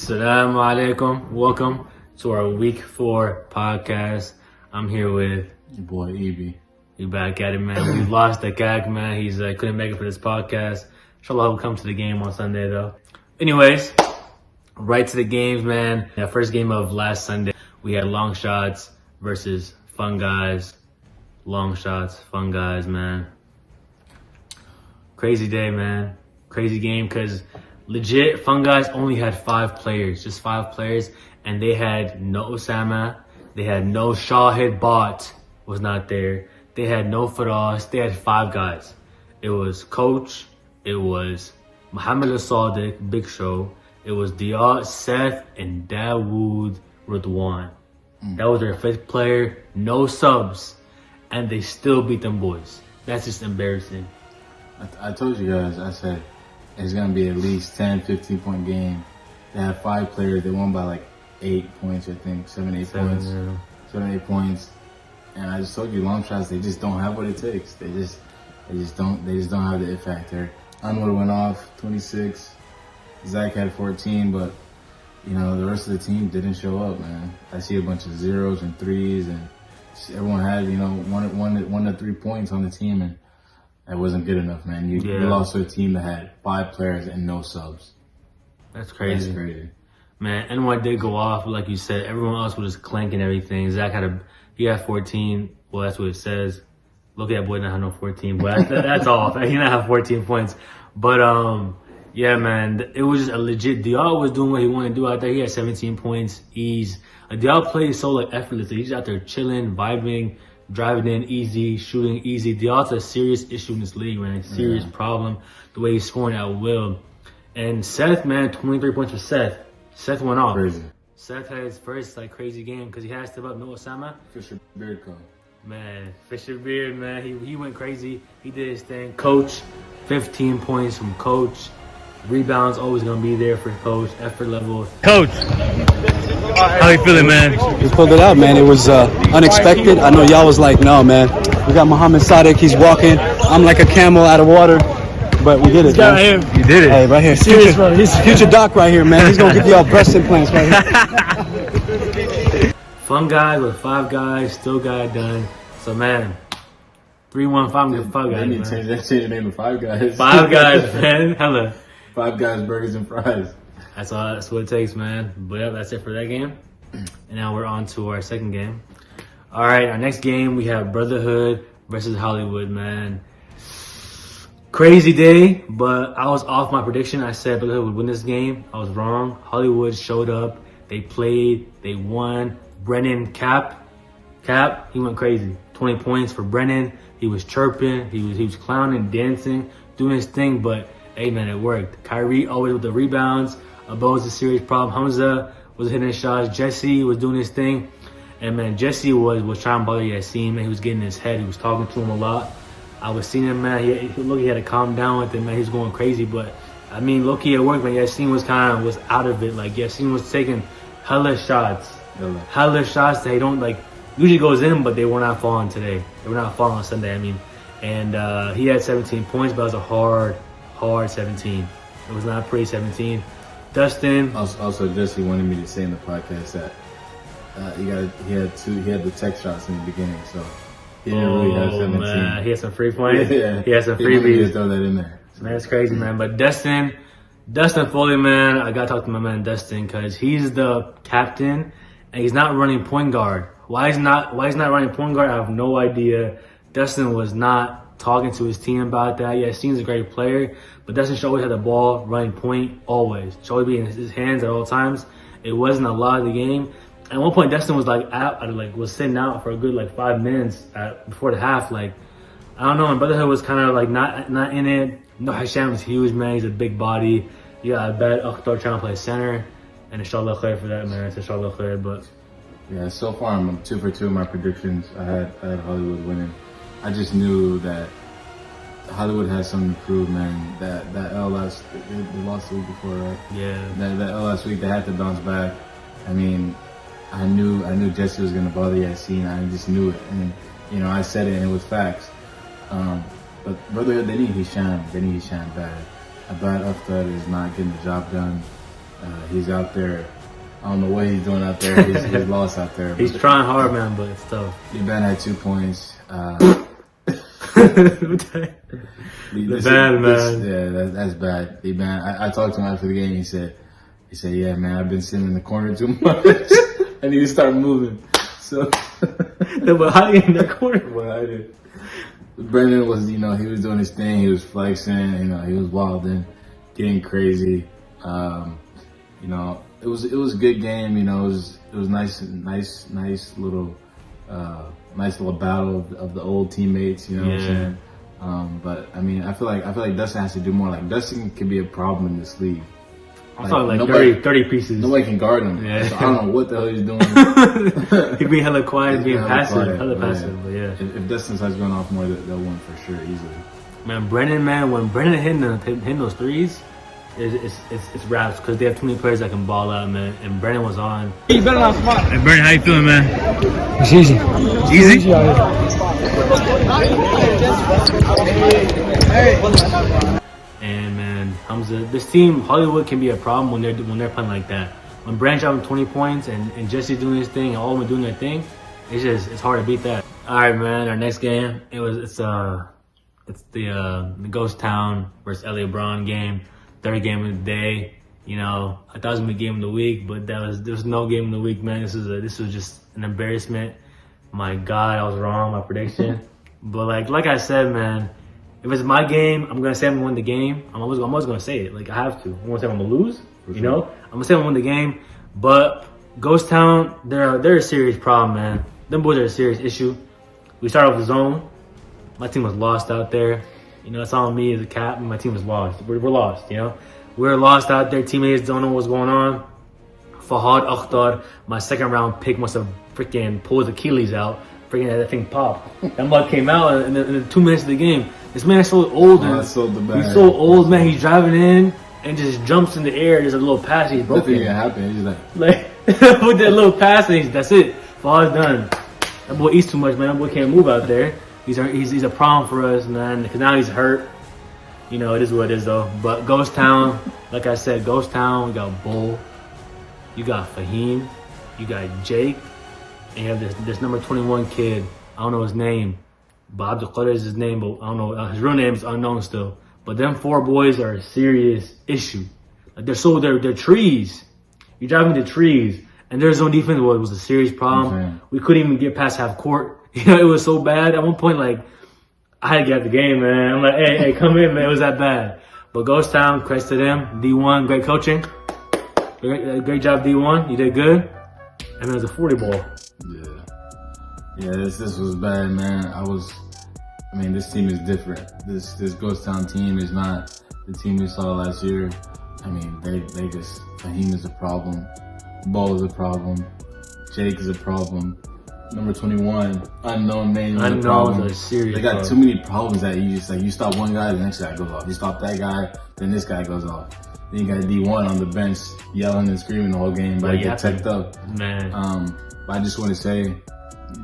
Assalamu alaikum. Welcome to our week 4 podcast. I'm here with your boy Evie. You back at it, man. We lost the gag, man. He's couldn't make it for this podcast. Inshallah, he'll come to the game on Sunday, though. Anyways, right to the games, man. That first game of last Sunday, we had long shots versus fun guys. Long shots, fun guys, man. Crazy day, man. Crazy game, because legit, fun guys only had 5 players, just 5 players, and they had no Osama, they had no Shahid Bot was not there, they had no Faraz, they had 5 guys. It was Coach, it was Muhammad Al-Sadiq, Big Show, it was Diat, Seth, and Dawood Ridwan. That was their 5th player, no subs, and they still beat them boys. That's just embarrassing. I told you guys, I said, it's going to be at least 10, 15-point game. They have 5 players. They won by like 8 points, I think. 7, 8 points. Yeah. 7, 8 points. And I just told you, long shots, they just don't have what it takes. They just don't have the it factor. Anwar went off 26. Zach had 14, but you know, the rest of the team didn't show up, man. I see a bunch of 0s and 3s, and everyone had, you know, one to 3 points on the team, and that wasn't good enough, man. You lost to a team that had 5 players and no subs. That's crazy. Man, anyone did go off, but like you said, everyone else was just clanking everything. Zach had 14. Well, that's what it says. Look at that boy, not have no 14, but that's all. He not have 14 points. But yeah, man, it was just a legit. Diallo was doing what he wanted to do out there. He had 17 points, ease. Diallo played so like effortlessly. He's out there chilling, vibing, driving in easy, shooting easy. Diallo's a serious issue in this league, man. A serious problem. The way he's scoring at will. And Seth, man, 23 points for Seth. Seth went off. Crazy. Seth had his first like crazy game because he had to step up no Osama. Fisher Beard come. Man, Fisher Beard, man, he went crazy. He did his thing. Coach, 15 points from Coach. Rebounds always gonna be there for Coach. Effort level. Coach, how you feeling, man? We pulled it out, man. It was unexpected. I know y'all was like, no, man. We got Muhammad Sadiq. He's walking. I'm like a camel out of water. But we did it, man. Right here. You did it. Hey, right here. Serious, bro. He's future doc right here, man. He's gonna give y'all breast implants right here. Fun guys with 5 guys, still got it done. So, man, 3-1-5 with 5 guys. They need to change the name of 5 guys. 5 guys, man. Hella. 5 guys, burgers and fries. That's all. That's what it takes, man. But yeah, that's it for that game. And now we're on to our second game. All right, our next game we have Brotherhood versus Hollywood, man. Crazy day, but I was off my prediction. I said Brotherhood would win this game. I was wrong. Hollywood showed up. They played. They won. Brennan Cap, he went crazy. 20 points for Brennan. He was chirping. He was clowning, dancing, doing his thing. But hey, man, it worked. Kyrie always with the rebounds. Abo was a serious problem. Hamza was hitting his shots. Jesse was doing his thing. And, man, Jesse was trying to bother Yassin, man. He was getting in his head. He was talking to him a lot. I was seeing him, man. He had to calm down with him, man. He was going crazy. But, I mean, low-key at work, man, Yassin was out of it. Like, Yassin was taking hella shots. Hella shots that he don't, like, usually goes in, but they were not falling today. They were not falling on Sunday, I mean. And he had 17 points, but it was a hard 17. It was not a pretty 17. Dustin. Also, Jesse wanted me to say in the podcast that he had the tech shots in the beginning, so he didn't really have 17. Man. He had some free points. Yeah. He had some freebies. He throw that in there. Man, it's crazy, man. But Dustin Foley, man, I gotta talk to my man Dustin because he's the captain and he's not running point guard. Why he's not running point guard? I have no idea. Dustin was not talking to his team about that. Yeah, Steen's a great player, but Dustin should always have the ball running point always. Should always be in his hands at all times. It wasn't a lot of the game. At one point, Dustin was was sitting out for a good 5 minutes before the half. Like, I don't know. And Brotherhood was kind of not in it. No, Hasham is huge, man. He's a big body. You got Abed Akhtar trying to play center, and inshallah khair for that, man. It's inshallah khair, but yeah, so far I'm 2 for 2 in my predictions. I had Hollywood winning. I just knew that Hollywood had something to prove, man. That L they lost the week before, right? Yeah. That L last week, they had to bounce back. I mean, I knew Jesse was gonna bother Yassin. I just knew it, and you know, I said it, and it was facts. But Brotherhood, they need Hisham. They need Hisham bad. Abad Akhtar is not getting the job done. He's out there. I don't know what he's doing out there. He's lost out there. He's trying hard, man, but it's tough. D-Man had 2 points. The bad man. Yeah, that's bad. D-Man. I talked to him after the game. He said, yeah, man, I've been sitting in the corner too much. And he started moving. So, But how do you in that corner? what I did. Brendan was, he was doing his thing. He was flexing. He was wilding, getting crazy. It was a good game. It was nice little battle of the old teammates. You know what I'm saying? But I mean, I feel like Dustin has to do more. Like Dustin could be a problem in this league. I'm talking like 30 pieces. Nobody can guard him. Yeah. So I don't know what the hell he's doing. He'd be hella quiet, being passive, hella but passive. But yeah. If Dustin starts going off more, they'll win for sure, easily. Man, Brennan, when Brennan hitting those threes, it's raps because they have too many players that can ball out, man. And Brennan was on. You better not smart. Hey, Brennan, how you feeling, man? It's easy. Easy? And man, Hamza, this team, Hollywood, can be a problem when they're playing like that. When Branch out 20 points and Jesse's doing his thing and all of them doing their thing, it's hard to beat that. All right, man. Our next game, it's the Ghost Town versus LA Braun game, third game of the day. I thought it was gonna be game of the week, but there was no game of the week, man. This was just an embarrassment. My God, I was wrong, my prediction. But like I said, man, if it's my game, I'm gonna say I'm gonna win the game. I'm always gonna say it. Like I have to. I'm gonna say I'm gonna lose. I'm gonna say I'm gonna win the game. But Ghost Town, they're a serious problem, man. Them boys are a serious issue. We started off the zone. My team was lost out there. It's on me as a captain. My team was lost. We're lost. We're lost out there. Teammates don't know what's going on. Fahad Akhtar, my second round pick, must have freaking pulled his Achilles out. Freaking that thing popped. That mug came out in the 2 minutes of the game. This man is so old. He's so old, man. He's driving in and just jumps in the air. There's a little pass. He's broken. Nothing can happen. He's like with that little pass, that's it. Fahad's done. That boy eats too much, man. That boy can't move out there. He's a problem for us, man. Because now he's hurt. It is what it is, though. But Ghost Town, like I said, Ghost Town. We got Bull. You got Fahim. You got Jake. And you have this number 21 kid. I don't know his name. But Abdul Qadir is his name, but I don't know. His real name is unknown still. But them 4 boys are a serious issue. Like they're trees. You're driving the trees. And their zone defense was a serious problem. Okay. We couldn't even get past half court. It was so bad. At one point, I had to get out the game, man. I'm like, hey, come in, man. It was that bad. But Ghost Town, credits to them. D1, great coaching. Great job, D1. You did good. And it was a 40 ball. Yeah, this was bad, man. This team is different. This Ghost Town team is not the team we saw last year. Fahim is a problem. Ball is a problem. Jake is a problem. Number 21, unknown name is a problem. Are serious. They got too many problems that you stop one guy, the next guy goes off. You stop that guy, then this guy goes off. Then you got D1 on the bench yelling and screaming the whole game, but get teched up. Man. But I just want to say,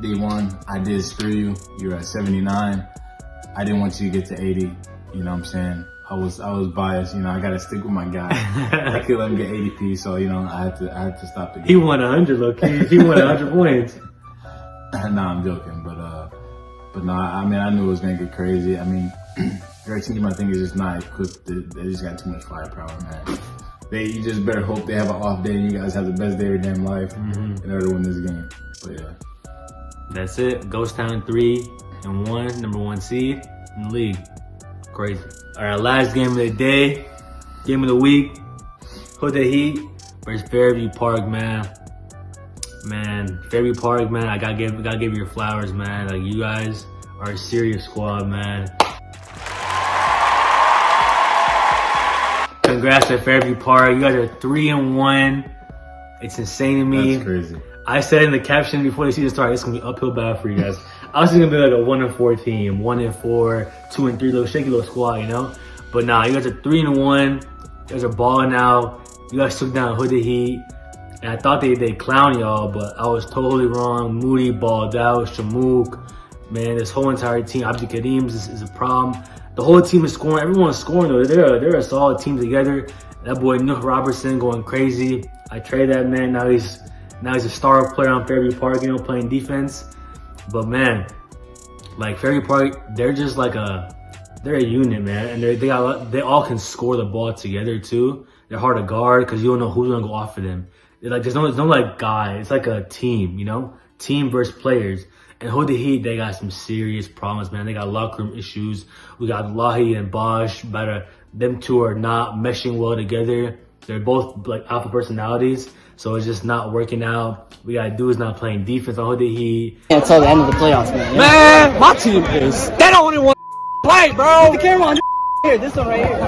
D1, I did screw you. You're at 79. I didn't want you to get to 80. You know what I'm saying? I was biased. I got to stick with my guy. I could let him get 80p, so I had to stop the game. He won 100, look. He won 100 points. Nah, I'm joking, but no, I knew it was gonna get crazy. Their team, I think, is just not equipped. They just got too much firepower, man. You just better hope they have an off day and you guys have the best day of your damn life in order to win this game. But yeah. That's it. Ghost Town 3-1, number 1 seed in the league. Crazy. All right, last game of the day, game of the week. Hood the Heat versus Fairview Park, man. Man, Fairview Park, man. I gotta give you your flowers, man. Like, you guys are a serious squad, man. Congrats to Fairview Park. You guys are 3-1. It's insane to me. That's crazy. I said in the caption before the season started, it's gonna be uphill battle for you guys. I was gonna be like a 1-4 team, 1-4, 2-3, little shaky little squad, But nah, you guys are 3-1. You guys are balling out. You guys took down Hood the Heat. And I thought they'd clown y'all, but I was totally wrong. Moody balled out, Shamook. Man, this whole entire team, Abdul Kareem is a problem. The whole team is scoring. Everyone's scoring though. They're a solid team together. That boy Nook Robertson going crazy. I traded that man. Now he's a star player on Fairview Park, playing defense. But man, like Fairview Park, they're just like they're a unit, man, and they all can score the ball together too. They're hard to guard because you don't know who's gonna go off for them. There's no like guy. It's like a team, team versus players. And Hood the Heat, they got some serious problems, man. They got locker room issues. We got Lahi and Bosch, but them two are not meshing well together. They're both like alpha personalities, so it's just not working out. We got dudes not playing defense on Hood the Heat. Until the end of the playoffs, man. Man, my team is. They don't even want to play, bro. The camera on here, this one right here.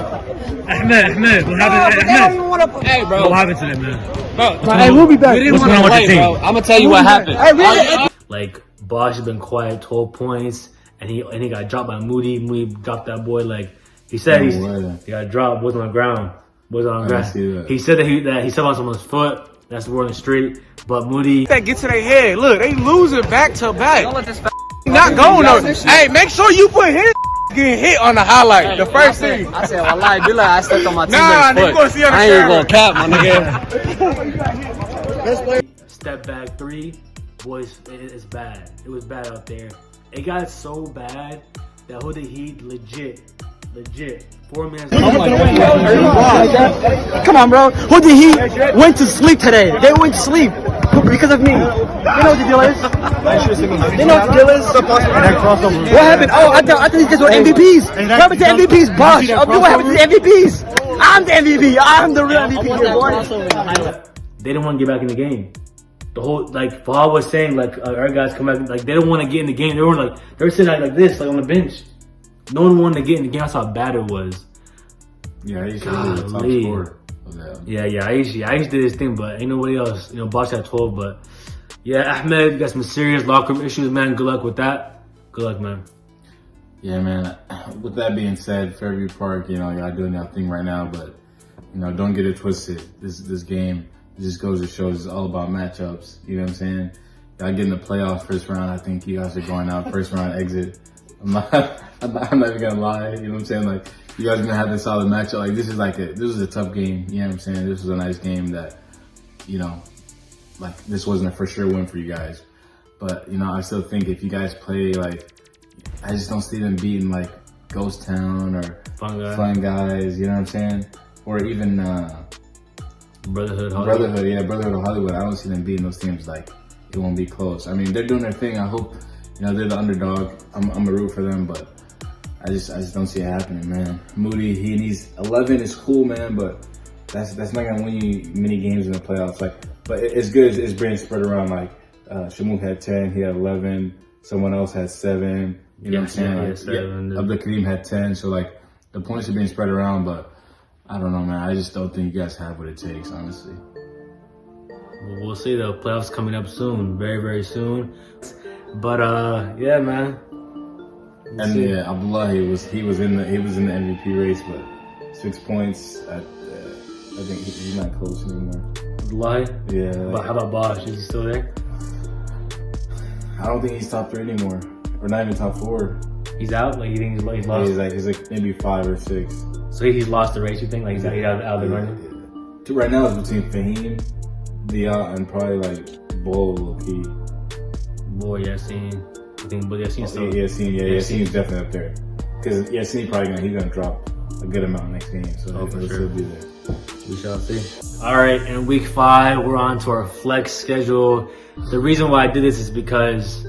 Ahmed, what happened? They don't even want to. Hey, bro. What happened to them, man? Bro, hey, we'll be back. We didn't What's want going to on with play, your team? bro. I'm gonna tell you what happened. Hey, really? Like Bosch has been quiet, 12 points, and he got dropped by Moody. Moody dropped that boy like he said he got dropped. Was on the ground. Was on the ground. He said that he stepped on someone's foot. That's the word on the street. But Moody. That get to their head. Look, they losing back to back. Don't let this not going on. Hey, make sure you put his getting hit on the highlight. The first thing. I said, wallahi, billah, I stepped on my teammate's Nah, foot. nigga gonna see on the I ain't camera. gonna cap, my nigga. Step back three, boys, it's bad. It was bad out there. It got so bad that Hood the Heat legit. 4 minutes. Come on, bro. Who did he went to sleep today? They went to sleep because of me. They know what the deal is. They know what the deal is. What happened? Oh, I thought these guys were MVPs. What happened to MVPs? Bosh. What happened to the MVPs? I'm the MVP. I'm the real MVP here, boy. They didn't want to get back in the game. The whole, like, Fahad was saying, like, our guys come back, like, they don't want to get in the game. They were sitting like this, like on the bench. No one wanted to get in the game. That's how bad it was. Yeah, Aisha was the top scorer of that. Yeah, Aisha did his thing, but ain't nobody else. Bosch had 12, but yeah, Ahmed, you got some serious locker room issues, man. Good luck with that. Good luck, man. Yeah, man. With that being said, Fairview Park, y'all doing that thing right now, but don't get it twisted. This game just goes to show it's all about matchups. You know what I'm saying? Y'all get in the playoffs first round. I think you guys are going out first round exit. I'm not even gonna lie. You know what I'm saying? Like, you guys are gonna have this solid matchup. Like, this was a tough game. You know what I'm saying? This was a nice game that, like, this wasn't a for sure win for you guys. But, I still think if you guys play, like, I just don't see them beating, like, Ghost Town or Fun Guys, you know what I'm saying? Or even, Brotherhood of Hollywood. I don't see them beating those teams. Like, it won't be close. I mean, they're doing their thing. I hope, they're the underdog. I'm a root for them, but I just don't see it happening, man. Moody, he needs 11 is cool, man, but that's not gonna win you many games in the playoffs. Like, but it's good. It's being spread around. Like, Shamouk had 10, he had 11. Someone else had 7. You know what I'm saying? Like, Abdul Kareem had 10. So like, the points are being spread around, but I don't know, man. I just don't think you guys have what it takes, honestly. We'll see though. Playoffs coming up soon, very, very soon. But yeah, man. And yeah, Abdullah, he was in the MVP race, but 6 points. I think he's not close anymore. Abdullah? Yeah. But how about Bosch? Is he still there? I don't think he's top 3 anymore, or not even top 4. He's out. Like, you think he's lost? Yeah, he's like maybe 5 or 6. So he's lost the race. You think? Like, he's out of the running? Right now it's between Fahim, Dia, and probably like Bull, low-key. Boy, Yassine. I think Yassine's still. Yassine's definitely up there. Because Yassine he's gonna drop a good amount next game, so he'll still be there. We shall see. All right, in week 5, we're on to our flex schedule. The reason why I did this is because,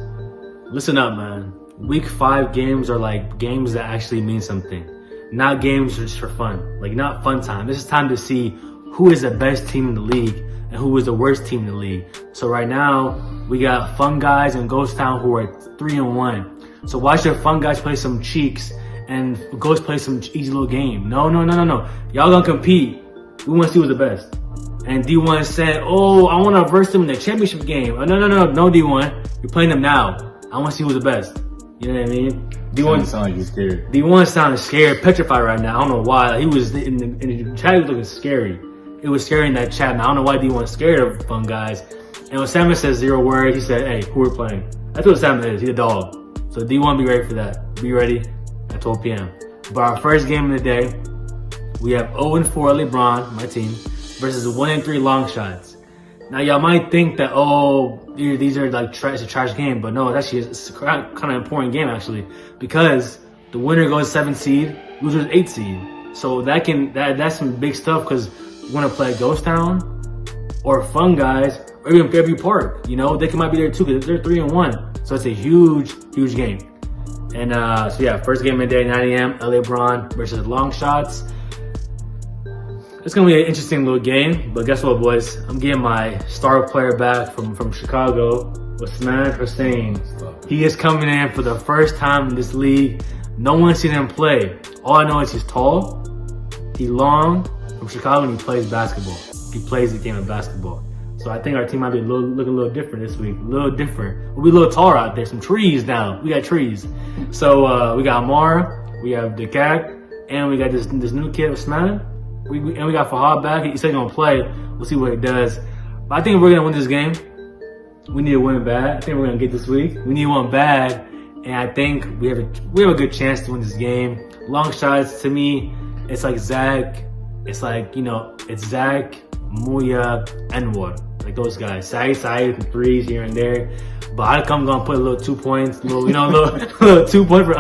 listen up, man. Week 5 games are like games that actually mean something. Not games just for fun. Like, not fun time. This is time to see who is the best team in the league and who is the worst team in the league. So right now, we got Fun Guys and Ghost Town who are 3-1. So watch your Fun Guys play some cheeks and Ghost play some easy little game. No. Y'all gonna compete. We wanna see who's the best. And D1 said, oh, I wanna verse them in the championship game. Oh, no, D1. You're playing them now. I wanna see who's the best. You know what I mean? D1 sound like he's scared. D1 sounded scared, petrified right now. I don't know why. Like, he was in the chat, he was looking scary. It was scary in that chat. Now, I don't know why D1's scared of Fun Guys. And when Salmon says 0 words, he said, hey, who we're playing? That's what Salmon is. He's a dog. So D1, be ready for that. Be ready at 12 p.m. But our first game of the day, we have 0-4 LeBron, my team, versus 1-3 long shots. Now y'all might think that, these are like it's a trash game, but no, it's kind of important game actually, because the winner goes 7 seed, loser's 8 seed. So that's some big stuff, because you want to play Ghost Town or Fun Guys or even Fairview Park. You know, they might be there too, because they're 3-1. So it's a huge game. And so yeah, first game of the day, 9 a.m. LA Bron versus Long Shots. It's gonna be an interesting little game, but guess what, boys? I'm getting my star player back from Chicago, Usman Hussein. He is coming in for the first time in this league. No one's seen him play. All I know is he's tall, he's long, from Chicago, and he plays basketball. He plays the game of basketball. So I think our team might be looking a little different this week. A little different. We'll be a little taller out there. Some trees now. We got trees. So we got Amar, we have Dekak, and we got this new kid, Usman. We got Fahad back. He said he's gonna play. We'll see what he does. But I think we're gonna win this game. We need to win it bad. I think we're gonna get this week. We need one bad, and I think we have a good chance to win this game. Long shots, to me, it's like Zach. It's like, it's Zach, Muya, Anwar, like those guys. Saeed from threes here and there. But I'm gonna put a little 2 points, little 2 point for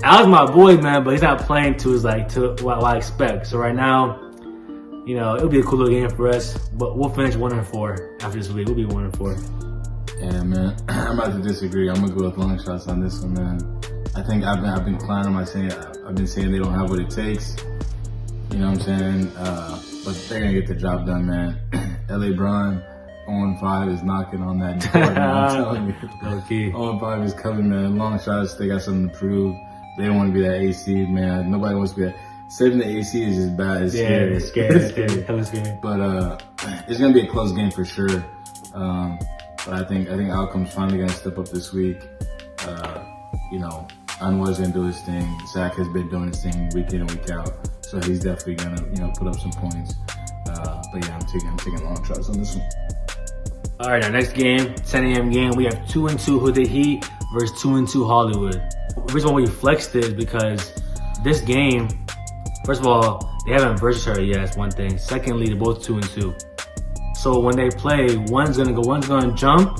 Al's my boy, man, but he's not playing to what I expect. So right now, it'll be a cool little game for us. But we'll finish 1-4 after this week. We'll be 1-4. Yeah, man. I'm about to disagree. I'm gonna go with Long Shots on this one, man. I think I've been clowning I've been saying they don't have what it takes. You know what I'm saying? But they're gonna get the job done, man. LA Bron 0-5 is knocking on that door, man. I'm telling you. Okay. 0-5 is coming, man. Long Shots, they got something to prove. They don't want to be that A seed, man. Nobody wants to be that. 7 to A seed is just bad. It's scary. It's scary. Hella scary. But it's gonna be a close game for sure. But I think Outcome's finally gonna step up this week. Anwar's gonna do his thing. Zach has been doing his thing week in and week out, so he's definitely gonna put up some points. But yeah, I'm taking Long Shots on this one. All right, our next game, 10 a.m. game. We have 2-2 Hood Heat versus 2-2 Hollywood. The reason why we flexed it is because this game, first of all, they haven't versus each other yet. That's one thing. Secondly, they're both 2-2. So when they play, one's gonna jump,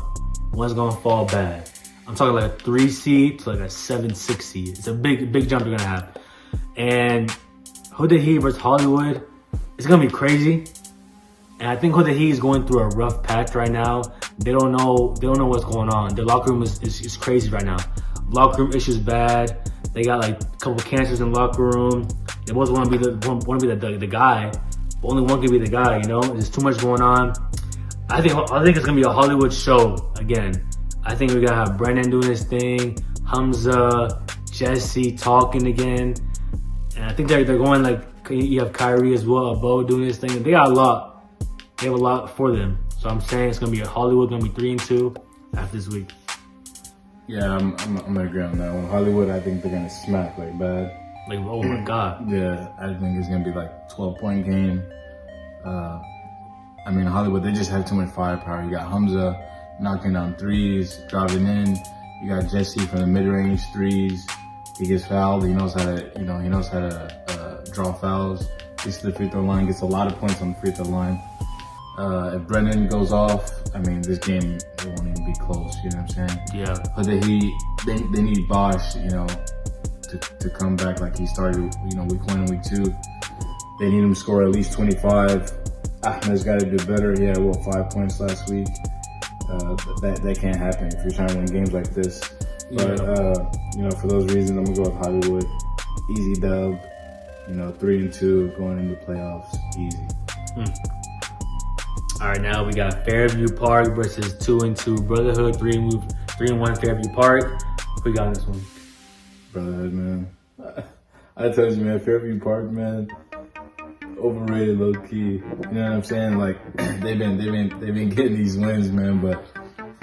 one's gonna fall bad. I'm talking like a 3 seed to like a 7-6 seed. It's a big jump they're gonna have. And Hood Heat versus Hollywood, it's gonna be crazy. And I think Hood Heat is going through a rough patch right now. They don't know what's going on. Their locker room is crazy right now. Locker room issues bad. They got like a couple cancers in the locker room. They both want to be the guy, but only one can be the guy. There's too much going on. I think it's gonna be a Hollywood show again. I think we're gonna have Brennan doing his thing, Hamza, Jesse talking again, and I think they're going like, you have Kyrie as well, Bo doing his thing. They got a lot. They have a lot for them. So I'm saying it's gonna be a Hollywood, gonna be 3-2 after this week. Yeah, I'm gonna agree on that one. Hollywood, I think they're gonna smack like bad. Like, oh my God. Yeah, I think it's gonna be like 12-point game. Hollywood, they just have too much firepower. You got Hamza knocking down threes, driving in. You got Jesse from the mid-range threes. He gets fouled. He knows how to draw fouls. Gets to the free throw line. Gets a lot of points on the free throw line. If Brendan goes off, this game, it won't even be close, you know what I'm saying? Yeah. But they need Bosch, to come back like he started, week 1 and week 2. They need him to score at least 25. Ahmed's got to do better. He had, 5 points last week. That can't happen if you're trying to win games like this. But, for those reasons, I'm going to go with Hollywood. Easy dub, 3-2 going into the playoffs, easy. All right, now we got Fairview Park versus 2-2 Brotherhood, 3-1 Fairview Park. Who we got on this one? Brotherhood, man. I told you, man, Fairview Park, man, overrated low key. You know what I'm saying? Like they've been getting these wins, man, but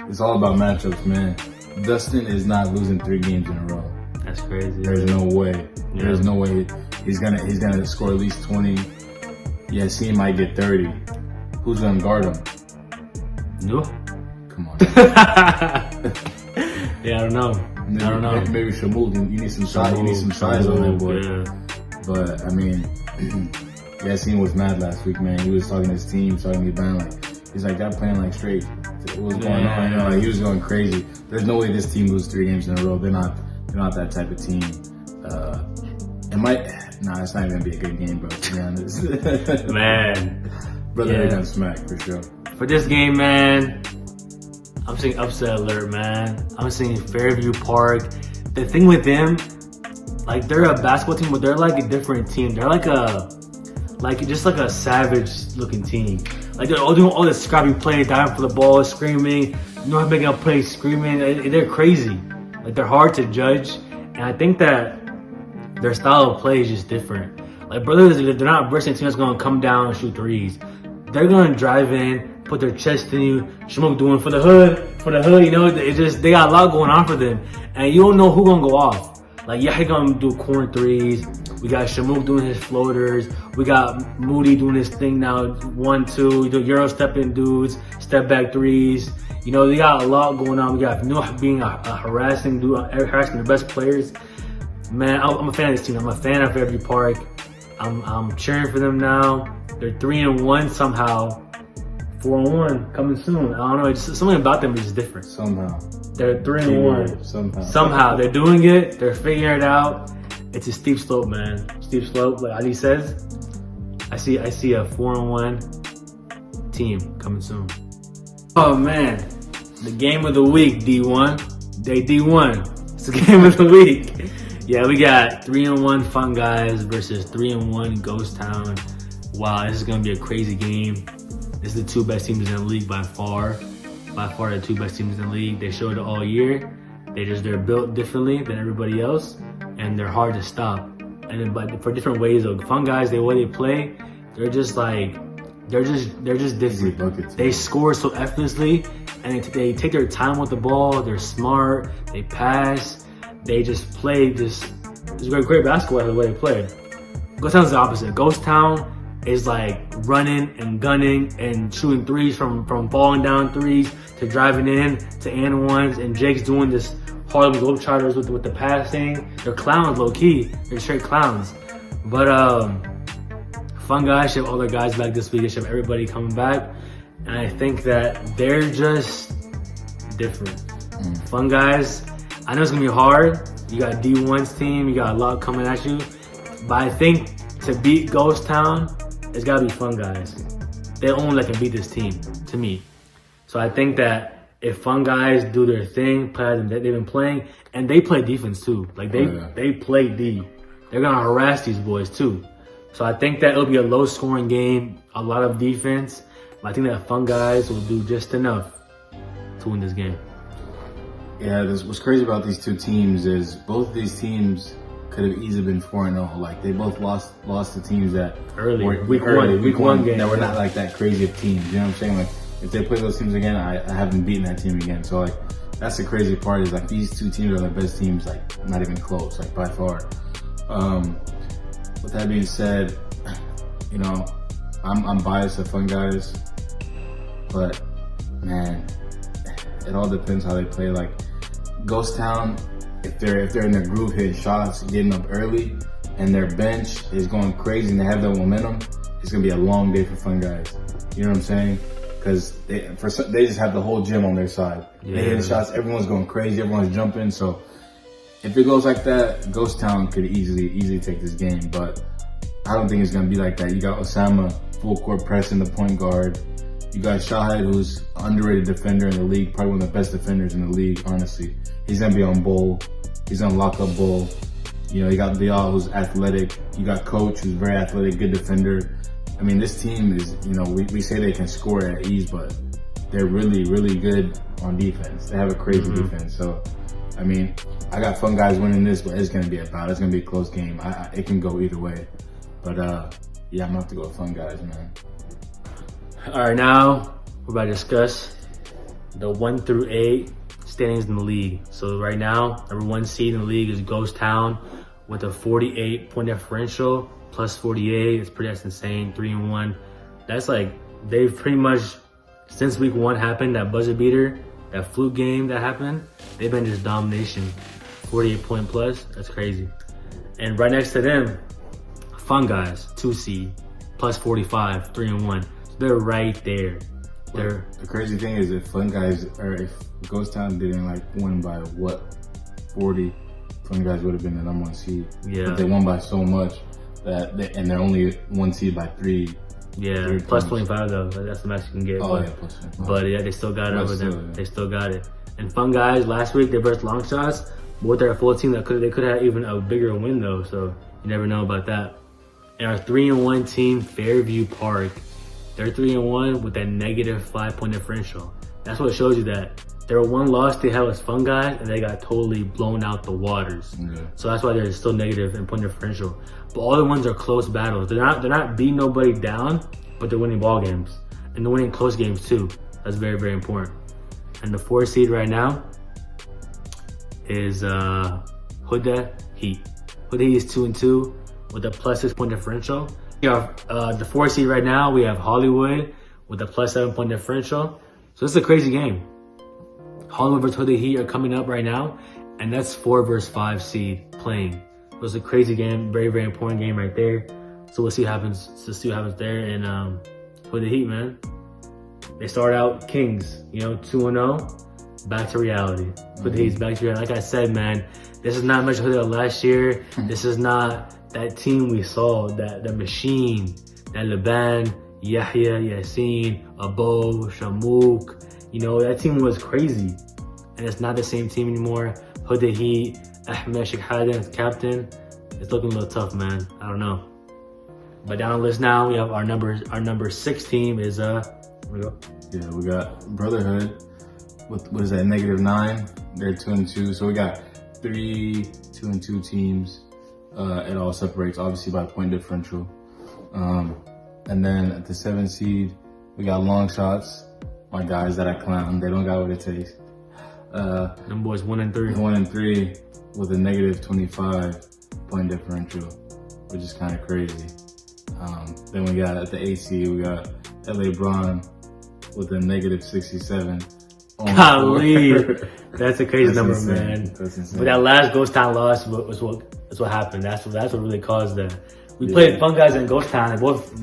it's all about matchups, man. Dustin is not losing 3 games in a row. That's crazy. There's no way. Yeah. There's no way he's gonna score at least 20. Yes, he might get 30. Who's gonna guard him? No. Come on. Yeah, I don't know. Maybe, I don't know. Maybe Shamul. You need some size. You need some size on that boy. Yeah. But I mean, Yassine was mad last week, man. He was talking to his team, talking to the band, like he's like that playing like straight. What was going on? You know, like he was going crazy. There's no way this team loses 3 games in a row. They're not that type of team. It might. Nah, it's not even gonna be a good game, bro. To be honest, Man. brother, Yeah. they're gonna smack for sure. For this game, man, I'm saying upset alert, man. I'm saying Fairview Park. The thing with them, like they're a basketball team, but they're like a different team. They're like just like a savage looking team. Like they're all doing all this scrappy play, diving for the ball, screaming, making up plays, screaming. They're crazy. Like they're hard to judge, and I think that their style of play is just different. Like brothers, they're not versus a team that's gonna come down and shoot threes. They're gonna drive in, put their chest in you. Shmook doing for the hood. You know, they got a lot going on for them, and you don't know who gonna go off. Like Yahya gonna do corner threes. We got Shamook doing his floaters. We got Moody doing his thing now. 1-2. You do Euro stepping dudes, step back threes. You know, they got a lot going on. We got Nuh being a harassing dude, harassing the best players. Man, I'm a fan of this team. I'm a fan of Fairview Park. I'm cheering for them now. They're 3-1 somehow. 4-1 coming soon. I don't know. It's just something about them is just different. Somehow. They're 3-1. Somehow They're doing it. They're figuring it out. It's a steep slope, man. Steep slope. Like Ali says, I see a 4-1 team coming soon. Oh man, the game of the week, D1. Day D1. It's the game of the week. Yeah, we got 3-1 Fun Guys versus 3-1 Ghost Town. Wow, this is gonna be a crazy game. This is the 2 best teams in the league by far. By far the 2 best teams in the league. They showed it all year. They're built differently than everybody else, and they're hard to stop. And then, but for different ways though. Fun Guys, the way they play, they're just different. They score so effortlessly, and they take their time with the ball. They're smart. They pass. They just play just great basketball the way they play. Ghost Town's the opposite. Ghost Town is like running and gunning and shooting threes from falling down threes to driving in to and ones, and Jake's doing this Harlem Globetrotters with the passing. They're clowns, low key. They're straight clowns. But Fun Guys should have all their guys back this week. They should have everybody coming back, and I think that they're just different. Fun Guys, I know it's gonna be hard. You got D1's team, you got a lot coming at you, but I think to beat Ghost Town, it's gotta be Fun Guys. They're the only that can beat this team, to me. So I think that if Fun Guys do their thing, play as they've been playing, and they play defense too. Like they play D. They're gonna harass these boys too. So I think that it'll be a low scoring game, a lot of defense. But I think that Fun Guys will do just enough to win this game. Yeah, what's crazy about these 2 teams is both of these teams could have easily been 4-0. Like they both lost to teams that week one game that were not like that crazy of teams. You know what I'm saying? Like if they play those teams again, I haven't beaten that team again. So like that's the crazy part is like these 2 teams are the best teams, like not even close, like by far. With that being said, you know, I'm biased to Fun Guys, but man, it all depends how they play. Like Ghost Town, if they're in their groove, hitting shots, getting up early, and their bench is going crazy and they have that momentum, it's gonna be a long day for Fun Guys. You know what I'm saying? Because they just have the whole gym on their side. Yeah. They hit shots, everyone's going crazy, everyone's jumping. So if it goes like that, Ghost Town could easily take this game. But I don't think it's gonna be like that. You got Osama full court press in the point guard. You got Shahid, who's an underrated defender in the league, probably one of the best defenders in the league, honestly. He's gonna be on Bull. He's gonna lock up Bull. You know, you got Dial, who's athletic. You got Coach, who's very athletic, good defender. I mean, this team is, you know, we say they can score at ease, but they're really, really good on defense. They have a crazy defense. So, I mean, I got Fun Guys winning this, but it's gonna be a close game. It can go either way. But yeah, I'm gonna have to go with Fun Guys, man. All right, now we're about to discuss the 1 through 8 standings in the league. So right now, number 1 seed in the league is Ghost Town with a 48 point differential plus 48. That's insane. 3-1. That's like they've pretty much since week 1 happened, that buzzer beater, that fluke game that happened. They've been just domination. 48 point plus. That's crazy. And right next to them, Fun Guys, 2 seed, plus 45, 3-1. So they're right there. They're The crazy thing is, if Ghost Town didn't like win by 40, Fun Guys would have been the number 1 seed. Yeah. But they won by so much and they're only 1 seed by 3. Yeah, 3 plus points. 25 though. That's the max you can get. Oh but, yeah, plus 25. But yeah, they still got it But over still, them. yeah. They still got it. And Fun Guys, last week they versed Long Shots. But with their full team, they could have even a bigger win though. So you never know about that. And our 3-1 team, Fairview Park, they're 3-1 with that negative 5-point differential. That's what shows you that their one loss they had was Fun Guys, and they got totally blown out the waters. Yeah. So that's why they're still negative in point differential. But all the ones are close battles. They're not beating nobody down, but they're winning ball games. And they're winning close games too. That's very, very important. And the 4 seed right now is Huda Heat. Huda Heat is 2-2 with a plus 6-point differential. We have the 4 seed right now, we have Hollywood with a plus 7-point differential. So this is a crazy game. Hollywood versus Huda Heat are coming up right now, and that's 4 versus 5 seed playing. So it's a crazy game, very, very important game right there. So we'll see what happens. There. And Huda Heat, man, they start out kings, 2-0, back to reality. Huda Heat's back to reality. Like I said, man, this is not much Huda last year. This is not that team we saw, that machine, that Laban, Yahya, Yassin, Abo, Shamouk. That team was crazy. And it's not the same team anymore. Huda Heat, Ahmed Shekhadan as captain. It's looking a little tough, man. I don't know. But down the list now, we have our number 6 team is here we go. Yeah, we got Brotherhood with, what is that, -9. They're 2-2. So we got 3 2-2 teams. It all separates obviously by point differential. And then at the 7 seed, we got Long Shots. My guys that I clown, they don't got what it takes. Them boys 1-3. 1-3 with a -25-point differential, which is kind of crazy. Then we got at the 8 seed, we got LA Braun with a -67. Golly, that's a crazy number, insane. man. That's insane. But that last Ghost Town loss was what happened. That's what really caused that. We played Fun Guys in Ghost Town.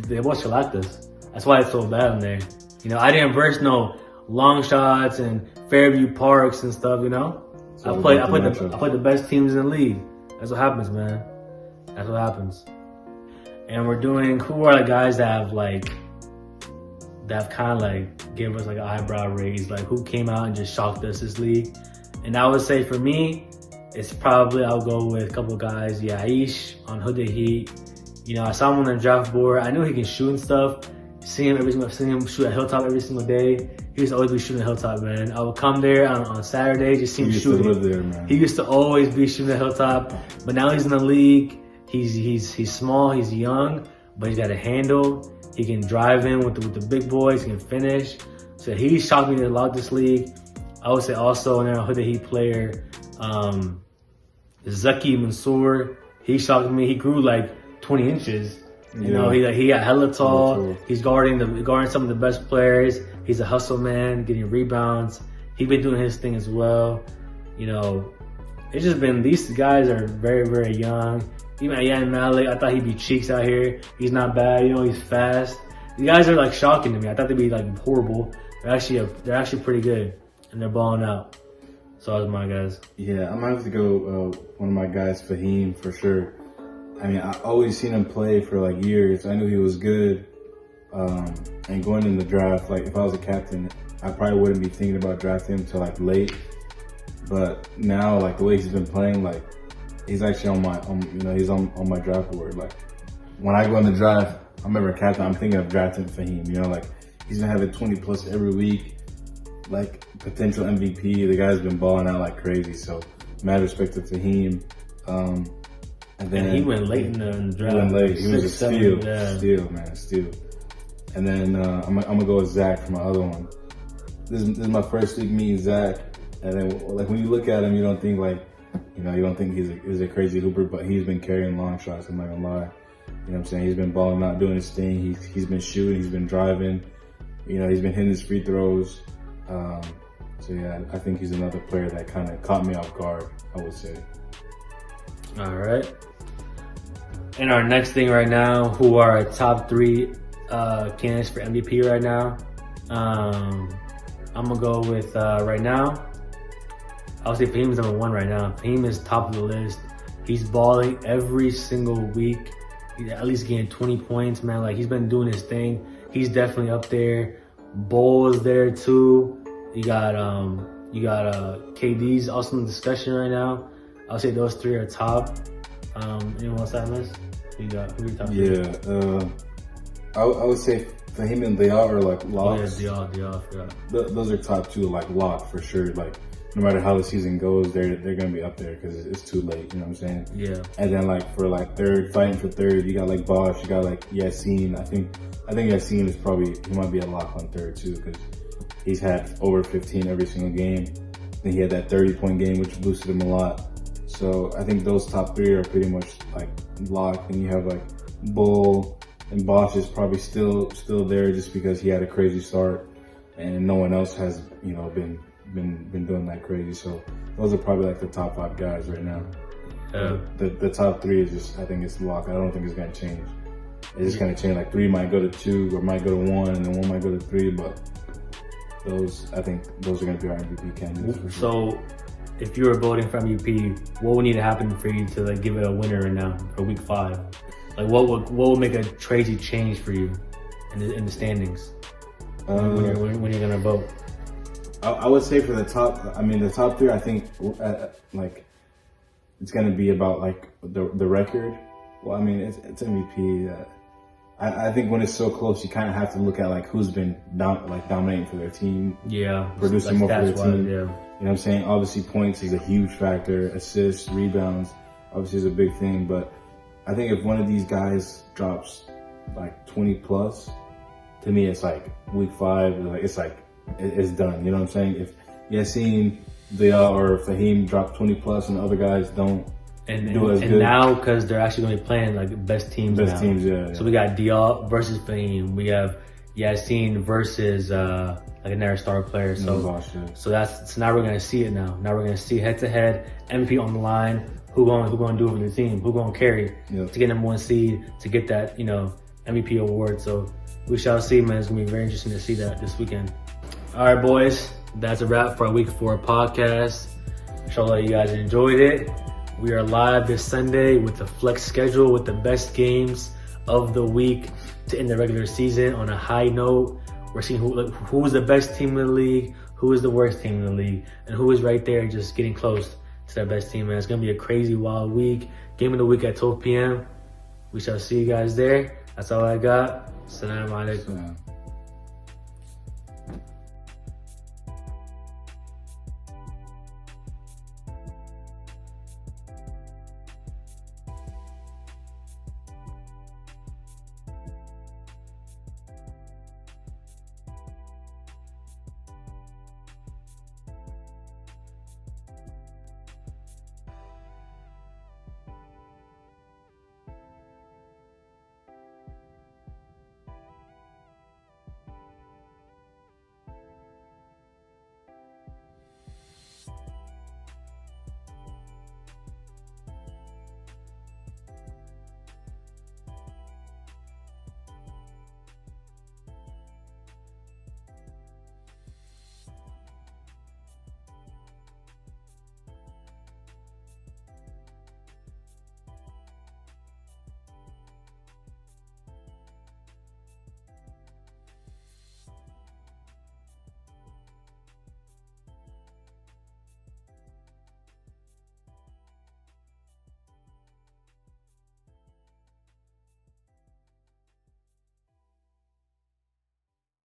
They both shellacked us. That's why it's so bad in there. I didn't verse no Long Shots and Fairview Parks and stuff. So I played the best teams in the league. That's what happens, man. That's what happens. And we're doing, who are the guys that have kind of gave us an eyebrow raise, who came out and just shocked us this league. And I would say for me, it's probably, I'll go with a couple guys. Yaish on Huda Heat. I saw him on the draft board. I knew he can shoot and stuff. Seeing him shoot at Hilltop every single day. He used to always be shooting at Hilltop, man. I would come there on Saturday, just see him shooting. He used to live there, man. He used to always be shooting at Hilltop, but now he's in the league. He's small, he's young, but he's got a handle. He can drive in with the big boys. He can finish. So he shocked me a lot this league. I would say also another Huda Heat player, Zaki Mansour. He shocked me. He grew 20 inches. He got hella tall. He's guarding some of the best players. He's a hustle man, getting rebounds. He's been doing his thing as well. It's just been, these guys are very, very young. Even Ayan Malik, I thought he'd be cheeks out here. He's not bad. He's fast. These guys are shocking to me. I thought they'd be horrible. They're actually pretty good, and they're balling out. So those are my guys. Yeah, I'm gonna have to go one of my guys, Fahim, for sure. I mean, I always seen him play for years. I knew he was good. And going in the draft, if I was a captain, I probably wouldn't be thinking about drafting him till late. But now, the way he's been playing, he's actually on my draft board. When I go in the draft, I'm ever a captain, I'm thinking of drafting Fahim. He's been having 20 plus every week. Potential MVP. The guy's been balling out like crazy. So mad respect to Fahim. And then he went late in the draft. He went late. He was a steal. Yeah. Steal, man, steal. And then I'm gonna go with Zach for my other one. This is my first week meeting Zach. And then when you look at him, you don't think you don't think he's a crazy hooper, but he's been carrying Long Shots. I'm not gonna lie. What I'm saying? He's been balling out, doing his thing. He's been shooting. He's been driving. He's been hitting his free throws. So yeah, I think he's another player that kind of caught me off guard, I would say. All right. And our next thing right now, who are our top 3 candidates for MVP right now? I'm gonna go with right now. I'll say Fahim's number 1 right now. Fahim is top of the list. He's balling every single week. He's at least getting 20 points, man. Like, he's been doing his thing. He's definitely up there. Bull is there too. You got KD's also in the discussion right now. I'll say those 3 are top. Anyone else I missed? Who you top? Yeah, I would say Fahim and Diaw are like locks. Oh yeah, Diaw, I forgot. Those are top 2, like lock for sure. Like no matter how the season goes, they're gonna be up there because it's too late. You know what I'm saying? Yeah. And then like for like third, fighting for third, you got like Bosch, you got like Yassine. I think Yassine is probably, he might be a lock on third too because he's had over 15 every single game. Then he had that 30-point game, which boosted him a lot. So I think those top 3 are pretty much like locked. And you have like Bull and Bosch is probably still there just because he had a crazy start, and no one else has, you know, been doing that crazy. So those are probably like the top 5 guys right now. The top 3 is just, I think it's locked. I don't think it's gonna change. It's just gonna change. Like 3 might go to 2 or might go to 1, and then 1 might go to 3. But I think those are gonna be our MVP candidates. For sure. So, if you were voting for MVP, what would need to happen for you to like give it a winner right now for week 5? Like, what would make a crazy change for you in the standings when you're gonna vote? I would say for the top 3, I think like it's gonna be about like the record. Well, I mean, it's MVP. I think when it's so close, you kind of have to look at like who's been dominating for their team. Yeah, producing more for their team. Yeah. You know what I'm saying? Obviously, points is a huge factor. Assists, rebounds, obviously is a big thing. But I think if one of these guys drops like 20 plus, to me, it's like week 5. It's done. You know what I'm saying? If Yassine, Diaw, or Fahim drop 20 plus, and the other guys don't do as good. And now, because they're actually going to be playing like best teams now. Yeah. So we got Diaw versus Fahim. We have Yassine versus like another star player. So now we're gonna see it now. Now we're gonna see head to head, MVP on the line. Who gonna do it for the team? Who gonna carry to get number 1 seed, to get that, you know, MVP award? So we shall see, man. It's gonna be very interesting to see that this weekend. All right, boys. That's a wrap for our week 4 podcast. Inshallah, you guys enjoyed it. We are live this Sunday with the flex schedule with the best games of the week to end the regular season on a high note. We're seeing who is the best team in the league, who is the worst team in the league, and who is right there just getting close to that best team. Man, it's gonna be a crazy, wild week. Game of the week at 12 p.m. We shall see you guys there. That's all I got. Assalamu alaikum.